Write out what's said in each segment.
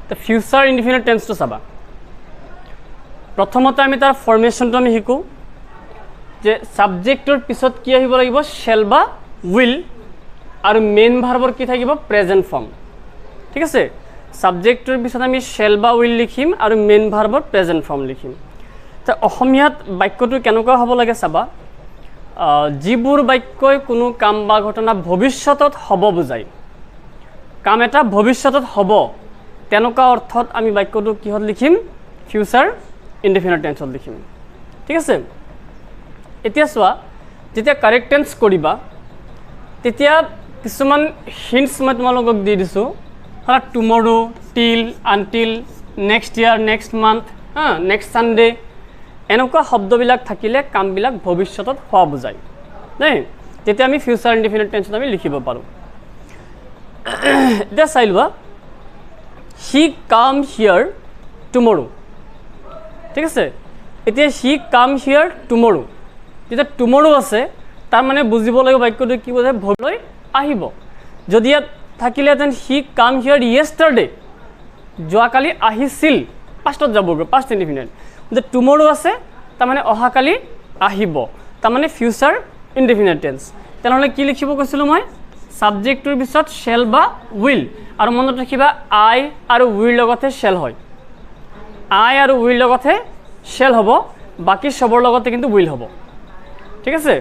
তো future indefinite টেন্সটো চাবা প্ৰথমতে আমি তাৰ ফৰ্মেশ্যনটো আমি শিকো যে সাবজেক্টৰ পিছত কি আহিব লাগিব শ্যাল বা উইল আৰু মেইন ভাৰ্বৰ কি থাকিব প্ৰেজেন্ট ফৰ্ম ঠিক আছে সাবজেক্টৰ পিছত আমি শ্যাল বা উইল লিখিম আৰু মেইন ভাৰ্বৰ প্ৰেজেন্ট ফৰ্ম লিখিম তো অসমীয়াত বাক্যটো কেনেকুৱা হ'ব লাগে চাবা যিবোৰ বাক্যই কোনো কাম বা ঘটনা ভৱিষ্যতত হ'ব বুজায় কাম এটা ভৱিষ্যতত হ'ব তেনেকুৱা অৰ্থত আমি বাক্যটো কিহত লিখিম ফিউচাৰ ইনডিফিনিট টেন্সত লিখিম ঠিক আছে এতিয়া চোৱা যেতিয়া কাৰেক্ট টেন্স কৰিবা তেতিয়া কিছুমান হিন্টস মই তোমালোকক দি দিছো হলা টুমৰো টিল আনটিল নেক্সট ইয়াৰ নেক্সট মান্থ নেক্সট সানডে এনেকুৱা শব্দবিলাক থাকিলে কামবিলাক ভৱিষ্যতত হোৱা বুজায় দেই তেতিয়া আমি ফিউচাৰ ইনডিফিনিট টেন্সত আমি লিখিব পাৰোঁ এতিয়া চাই লোৱা হি কাম হিয়াৰ টুমৰো ঠিক আছে এতিয়া হি কাম হিয়াৰ টুমৰো যেতিয়া টুমৰো আছে তাৰ মানে বুজিব লাগিব বাক্যটো কি বুজায় ভৱিষ্যতলৈ আহিব যদি ইয়াত থাকিলেহেঁতেন হি কাম হিয়াৰ য়েষ্টাৰডে যোৱাকালি আহিছিল পাষ্টত যাবগৈ পাষ্ট ইনডিফিনিট যে টুমৰো আছে তাৰমানে অহাকালি আহিব তাৰমানে ফিউচাৰ ইনডিফিনিট টেন্স তেনেহ'লে কি লিখিব কৈছিলোঁ মই সাবজেক্টৰ পিছত শ্যাল বা উইল আৰু মনত ৰাখিবা আই আৰু উইল লগতে শ্যাল হয় আই আৰু উইল লগতে শ্যাল হ'ব বাকি সবৰ লগতে কিন্তু উইল হ'ব ঠিক আছে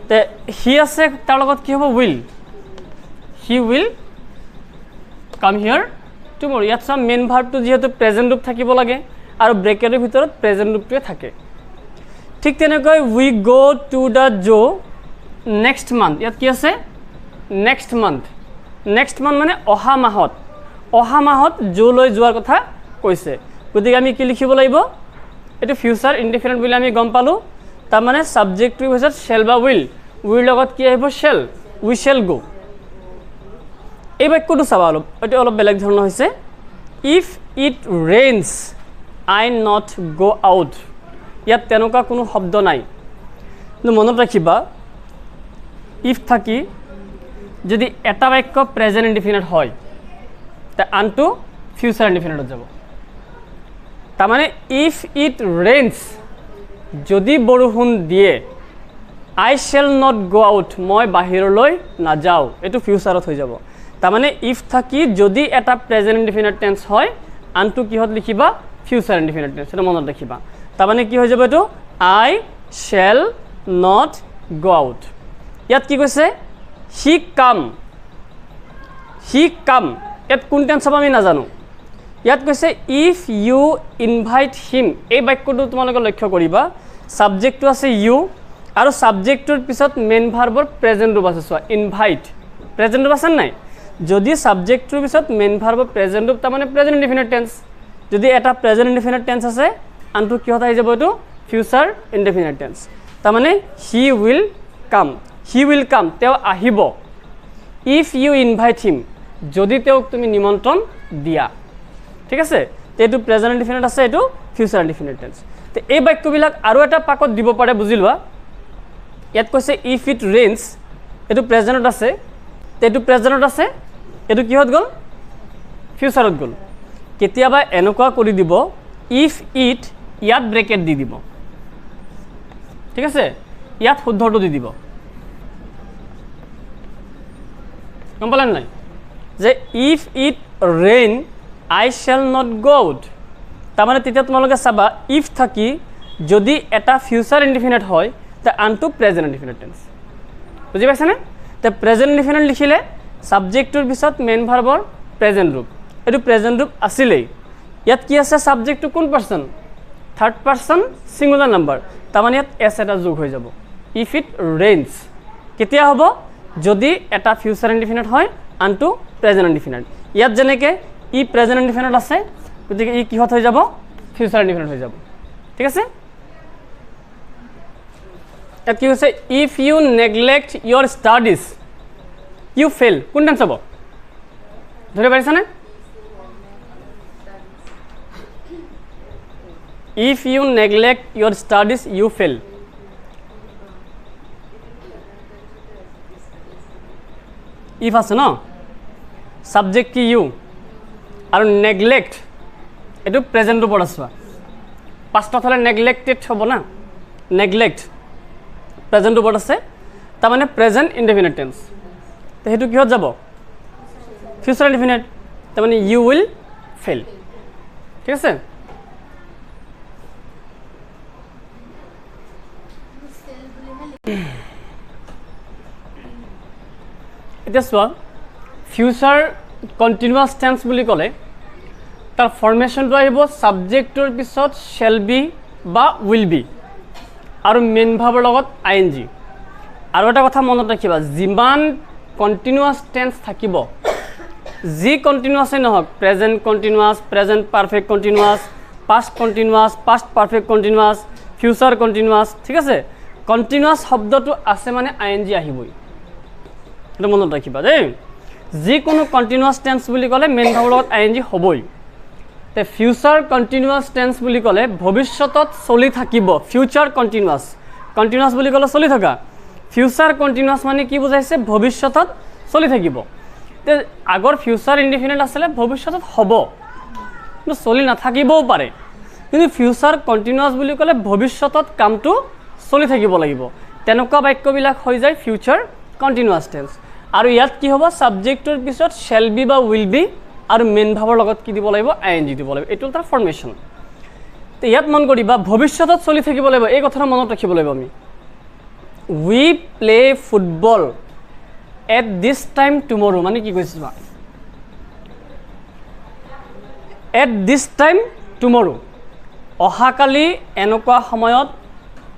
তে হি আছে তাৰ লগত কি হ'ব উইল হি উইল কাম হিয়াৰ টুমৰো ইয়াত চাম মেইন ভাৰ্বটো যিহেতু প্ৰেজেন্ট ৰূপ থাকিব লাগে আৰু ব্ৰেকেটৰ ভিতৰত প্ৰেজেন্ট ৰূপটোৱে থাকে ঠিক তেনেকৈ we go to the zoo next month ইয়াত কি আছে নেক্সট মান্থ মানে অহা মাহত জোলৈ যোৱাৰ কথা কৈছে গতিকে আমি কি লিখিব লাগিব এটো ফিউচাৰ ইনডিফিনিট বুলি আমি গম পালো তাৰ মানে সাবজেক্টৰ পিছত শ্যাল বা উইল লগত কি আহিব শ্যাল উই শ্যাল গো এই বাক্যটো চাবা এটো অলপ বেলেগ ধৰণৰ হৈছে if it rains I not go out ইয়াত তেনেকুৱা কোনো শব্দ নাই কিন্তু মনত ৰাখিবা ইফ থাকি যদি এটা বাক্য প্ৰেজেন্ট ইনডিফিনিট হয় তা আনটো ফিউচাৰ ইনডিফিনিটত যাব তাৰমানে ইফ ইট ৰেইনছ যদি বৰষুণ দিয়ে আই শ্যাল নট গো আউট মই বাহিৰলৈ নাযাওঁ এটো ফিউচাৰত হৈ যাব তাৰমানে ইফ থাকি যদি এটা প্ৰেজেন্ট ইনডিফিনিট টেন্স হয় আনটো কিহত লিখিবা ফিউচাৰ ইনডিফিনিট টেন্স এটা মনত ৰাখিবা তাৰমানে কি হৈ যাব এটো আই শ্যাল নট গো আউট ইয়াত কি কৈছে হি কাম ইয়াত কোন টেন্স হ'ব আমি নাজানো ইয়াত কৈছে ইফ ইউ ইনভাইট হিম এই বাক্যটো তোমালোকে লক্ষ্য কৰিবা সাবজেক্টটো আছে ইউ আৰু সাবজেক্টৰ পিছত মেইন ভাৰ্বৰ প্ৰেজেন্ট ৰূপ আছে চোৱা ইনভাইট প্ৰেজেন্ট ৰূপ আছে নাই যদি সাবজেক্টৰ পিছত মেইন ভাৰ্বৰ প্ৰেজেন্ট ৰূপ তাৰমানে প্ৰেজেন্ট ইনডিফিনিট টেন্স যদি এটা প্ৰেজেন্ট ইনডিফিনিট টেন্স আছে আনটো কিহত আহি যাব এটো ফিউচাৰ ইনডিফিনিট টেন্স তাৰমানে হি উইল কাম তেওঁ আহিব ইফ ইউ ইনভাইট হিম যদি তেওঁক তুমি নিমন্ত্ৰণ দিয়া ঠিক আছে এইটো প্ৰেজেন্ট ইনডিফিনিট আছে এইটো ফিউচাৰ ইনডিফিনিট টেন্স তে এই বাক্যবিলাক আৰু এটা পাকত দিব পাৰে বুজি লোৱা ইয়াত কৈছে ইফ ইট ৰেইনছ এইটো প্ৰেজেন্টত আছে এইটো কিহত গ'ল ফিউচাৰত গ'ল কেতিয়াবা এনেকুৱা কৰি দিব ইফ ইট ইয়াত ব্ৰেকেট দি দিব ঠিক আছে ইয়াত শুদ্ধটো দি দিব গম পালে নাই যে if it rain I shall not go out তাৰমানে তেতিয়া তোমালোকে চাবা ইফ থাকি যদি এটা ফিউচাৰ ইনডিফিনিট হয় তে আনটো প্ৰেজেন্ট ইনডিফিনিট টেন্স বুজি পাইছানে তে প্ৰেজেন্ট ইনডিফিনিট লিখিলে সাবজেক্টৰ পিছত মেইন ভাৰ্বৰ প্ৰেজেন্ট ৰূপ এটো প্ৰেজেন্ট ৰূপ আছিলেই ইয়াত কি আছে সাবজেক্টটো কোন person third person singular number তাৰমানে ইয়াত এছ এটা যোগ হৈ যাব ইফ ইট ৰেইনছ কেতিয়া হ'ব যদি এটা ফিউচাৰ ইনডিফিনিট হয় আনটো প্ৰেজেন্ট ইনডিফিনিট ইয়াত যেনেকে ই প্ৰেজেন্ট ইনডিফিনিট আছে গতিকে ই কিহত হৈ যাব ফিউচাৰ ইনডিফিনিট হৈ যাব ঠিক আছে ইয়াত কি হৈছে if you neglect your studies you fail কোন টেন্স হ'ব ধৰি পাৰিছানে if you neglect your studies you fail if আছে ন সাবজেক্ট কি ইউ আৰু নেগলেক্ট এইটো প্ৰেজেণ্ট ৰূপত আছে পাষ্টত হ'লে নেগলেক্টেড হ'ব না নেগলেক্ট প্ৰেজেণ্ট ৰূপত আছে তাৰমানে প্ৰেজেণ্ট ইনডেফিনিট টেন্স তো সেইটো কিহত যাব ফিউচাৰ ইনডেফিনিট তাৰমানে ইউ উইল ফেইল ঠিক আছে এতিয়া চোৱা ফিউচাৰ কণ্টিনিউৱাছ টেন্স বুলি ক'লে তাৰ ফৰ্মেশ্যনটো আহিব ছাবজেক্টৰ পিছত শ্বেল বি বা উইল বি আৰু মেইন ভাৰ্বৰ লগত আই এন জি আৰু এটা কথা মনত ৰাখিবা যিমান কণ্টিনিউৱাছ টেন্স থাকিব যি কণ্টিনিউৱাছেই নহওক present continuous present perfect continuous past continuous past perfect continuous future continuous ঠিক আছে কণ্টিনিউৱাছ শব্দটো আছে মানে আই এন জি আহিবই এইটো মনত ৰাখিবা দেই যিকোনো কণ্টিনিউৱাছ টেন্স বুলি ক'লে মেইন ভাৰ্বৰ লগত আই এন জি হ'বই তে ফিউচাৰ কণ্টিনিউৱাছ টেন্স বুলি ক'লে ভৱিষ্যতত চলি থাকিব ফিউচাৰ কণ্টিনিউৱাছ কণ্টিনিউৱাছ বুলি ক'লে চলি থকা ফিউচাৰ কণ্টিনিউৱাছ মানে কি বুজাইছে ভৱিষ্যতত চলি থাকিব তে আগৰ ফিউচাৰ ইনডিফিনিট আছিলে ভৱিষ্যতত হ'ব কিন্তু চলি নাথাকিবও পাৰে কিন্তু ফিউচাৰ কণ্টিনিউৱাছ বুলি ক'লে ভৱিষ্যতত কামটো চলি থাকিব লাগিব তেনেকুৱা বাক্যবিলাক হৈ যায় ফিউচাৰ কণ্টিনিউৱাছ টেন্স আৰু ইয়াত কি হ'ব ছাবজেক্টৰ পিছত শ্বেল বি বা উইল বি আৰু মেইন ভাৰ্বৰ লগত কি দিব লাগিব আই এন জি দিব লাগিব এইটো তাৰ ফৰ্মেশ্যন তো ইয়াত মন কৰিবা ভৱিষ্যতত চলি থাকিব লাগিব এই কথাটো মনত ৰাখিব লাগিব আমি we play football at this time tomorrow মানে কি কৈছে চোৱা এট দিছ টাইম টুমৰো অহাকালি এনেকুৱা সময়ত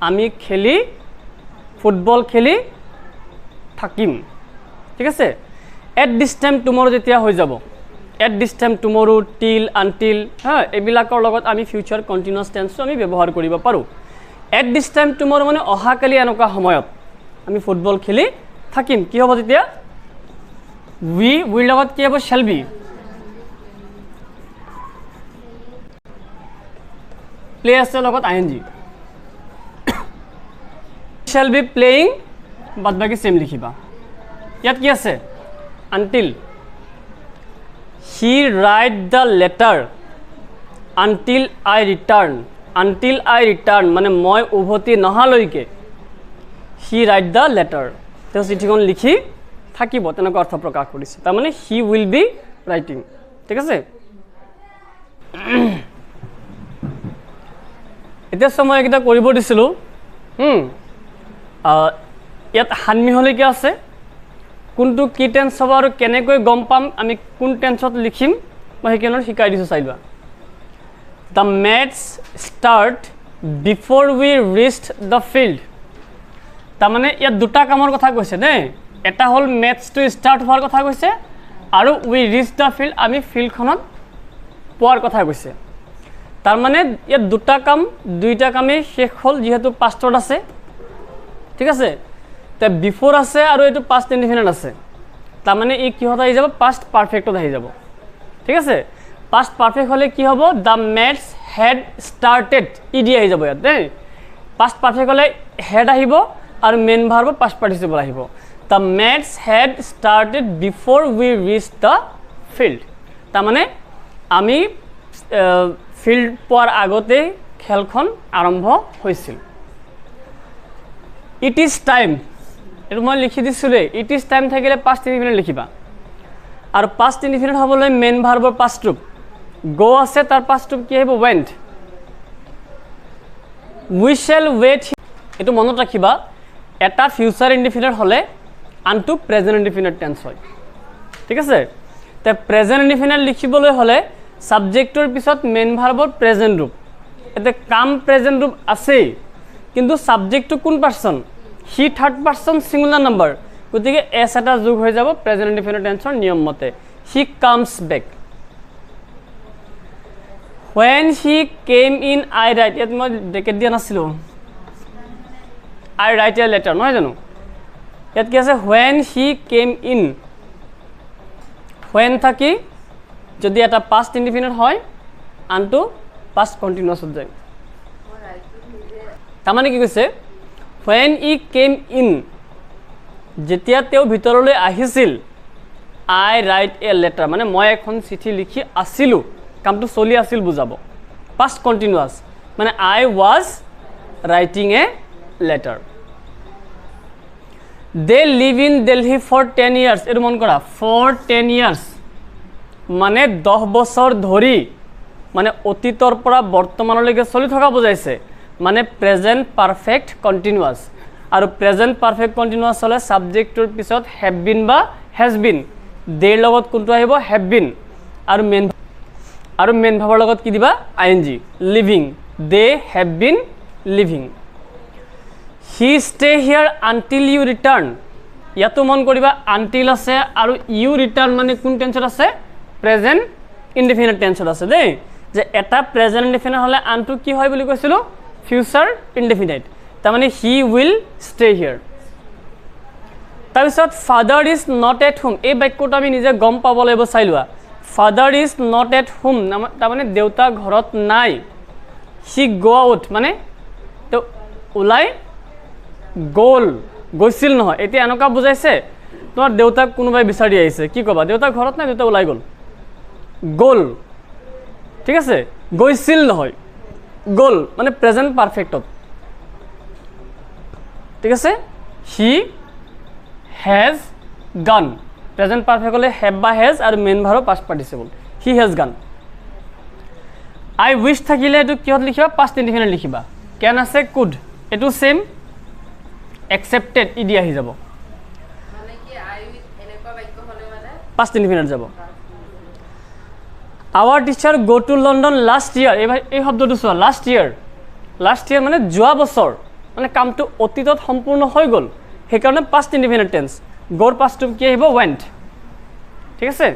আমি খেলি ফুটবল খেলি থাকিম ঠিক আছে এট দিছ টাইম টুমৰো যেতিয়া হৈ যাব এট দিছ টাইম টুমৰো টিল আনটিল হা এইবিলাকৰ লগত আমি ফিউচাৰ কণ্টিনিউৱাছ টেন্সটো আমি ব্যৱহাৰ কৰিব পাৰোঁ এট দিছ টাইম টুমৰো মানে অহাকালি এনেকুৱা সময়ত আমি ফুটবল খেলি থাকিম কি হ'ব তেতিয়া উইৰ লগত কি হ'ব শ্বেল বি প্লে আছে লগত I N G shall be playing বাদ বাকী চেম লিখিবা ইয়াত কি আছে until he write the letter until I return মানে মই উভতি নহালৈকে হি ৰাইট দ্য লেটাৰ তেওঁ চিঠিখন লিখি থাকিব তেনেকুৱা অৰ্থ প্ৰকাশ কৰিছে তাৰমানে হি উইল বি ৰাইটিং ঠিক আছে এতিয়া মই এইকেইটা কৰিব দিছিলোঁ ইয়াত সানমিহলিকা আছে কোনটো কি টেন্স হ'ব আৰু কেনেকৈ গম পাম আমি কোন টেন্সত লিখিম মই সেইকাৰণে শিকাই দিছোঁ চাই লোৱা the matches start before we reached the field তাৰমানে ইয়াত দুটা কামৰ কথা কৈছে দেই এটা হ'ল মেটছটো ষ্টাৰ্ট হোৱাৰ কথা কৈছে আৰু উই ৰিচ দ্য ফিল্ড আমি ফিল্ডখনত পোৱাৰ কথা কৈছে তাৰমানে ইয়াত দুইটা কামেই শেষ হ'ল যিহেতু পাষ্টত আছে ঠিক আছে তে বিফোৰ আছে আৰু এইটো পাষ্ট ইনডিফিনিট আছে তাৰমানে ই কিহত আহি যাব পাষ্ট পাৰফেক্টত আহি যাব ঠিক আছে পাষ্ট পাৰফেক্ট হ'লে কি হ'ব দ্য মেটছ হেড ষ্টাৰ্টেড ই দি আহি যাব ইয়াত দেই পাষ্ট পাৰফেক্ট হ'লে হেড আহিব আৰু মেইন ভাৰ্ব পাষ্ট পাৰ্টিচিপল আহিব the match had started before we reach the field তাৰমানে আমি ফিল্ড পোৱাৰ আগতেই খেলখন আৰম্ভ হৈছিল ইট ইজ টাইম এইটো মই লিখি দিছিলোঁ ইট ইজ টাইম থাকিলে পাষ্ট ইনডিফিনিট লিখিবা আৰু পাষ্ট ইনডিফিনিট হ'বলৈ মেইন ভাৰ্বৰ পাষ্ট ৰূপ গ' আছে তাৰ পাষ্ট ৰূপ কি আহিব ৱেণ্ট উই শ্বেল ৱেইট এইটো মনত ৰাখিবা এটা ফিউচাৰ ইনডিফিনিট হ'লে আনটো প্ৰেজেণ্ট ইনডিফিনিট টেন্স হয় ঠিক আছে তে প্ৰেজেণ্ট ইনডিফিনিট লিখিবলৈ হ'লে ছাবজেক্টৰ পিছত মেইন ভাৰ্বৰ প্ৰেজেণ্ট ৰূপ এতিয়া কাম প্ৰেজেণ্ট ৰূপ আছেই কিন্তু ছাবজেক্টটো কোন person he third person singular number গতিকে এছ এটা যোগ হৈ যাব প্ৰেজেণ্ট ইনডিফিনিট টেন্সৰ নিয়ম মতে he comes back when he came in I write ইয়াত মই ব্ৰেকেট দিয়া নাছিলোঁ I write a letter নহয় জানো ইয়াত কি আছে when he came in when থাকি যদি এটা past indefinite হয় আনটো past continuous হৈ যায় তাৰমানে কি কৈছে when he came in যেতিয়া তেওঁ ভিতৰলৈ আহিছিল আই ৰাইট এ লেটাৰ মানে মই এখন চিঠি লিখি আছিলোঁ কামটো চলি আছিল বুজাব পাষ্ট কণ্টিনিউৱাছ মানে I was writing a letter they live in Delhi for 10 years এইটো মন কৰা ফৰ 10 years মানে 10 বছৰ ধৰি মানে অতীতৰ পৰা বৰ্তমানলৈকে চলি থকা বুজাইছে মানে প্ৰেজেণ্ট পাৰফেক্ট কণ্টিনিউৱাছ আৰু প্ৰেজেণ্ট পাৰফেক্ট কণ্টিনিউৱাছ হ'লে ছাবজেক্টটোৰ পিছত হেভ বিন বা হেজ বিন দেৰ লগত কোনটো আহিব হেভ বিন আৰু মেইন ভাবৰ লগত কি দিবা I N G living they have been living he stay here until you return ইয়াতো মন কৰিবা আনটিল আছে আৰু ইউ ৰিটাৰ্ণ মানে কোন টেন্সত আছে প্ৰেজেণ্ট ইনডিফিনিট টেন্সত আছে দেই যে এটা প্ৰেজেণ্ট ইনডিফিনিট হ'লে আনটো কি হয় বুলি কৈছিলোঁ ফিউচাৰ ইনডিফিনিট তাৰমানে হি উইল ষ্টে হিয়াৰ তাৰপিছত father is not at home এই বাক্যটো আমি নিজে গম পাব লাগিব চাই লোৱা father is not at home তাৰমানে দেউতা ঘৰত নাই হি গ' আউট মানে তো ওলাই গৈছিল নহয় এতিয়া এনেকুৱা বুজাইছে তোমাৰ দেউতাক কোনোবাই বিচাৰি আহিছে কি ক'বা দেউতা ঘৰত নাই দেউতা ওলাই গ'ল ঠিক আছে গৈছিল নহয় গ'ল মানে প্ৰেজেণ্ট পাৰফেক্টত ঠিক আছে he has gone present perfect হ'লে হেভ বা হেজ আৰু মেইন ভাৰৰ past participle he has gone I wish থাকিলে এইটো কিহত লিখিবা পাষ্ট ইনডিফিনিট লিখিবা কেন আছে কুড এইটো ছেম একচেপ্টেড ই দি আহি যাব পাষ্ট ইনডিফিনিট যাব আৱাৰ টিচাৰ গ' টু লণ্ডন লাষ্ট ইয়াৰ এইবাৰ এই শব্দটো চোৱা লাষ্ট ইয়াৰ মানে যোৱা বছৰ মানে কামটো অতীতত সম্পূৰ্ণ হৈ গ'ল সেইকাৰণে পাষ্ট ইনডিফিনিট টেন্স গ'ৰ পাষ্টটো কি আহিব ৱেণ্ট ঠিক আছে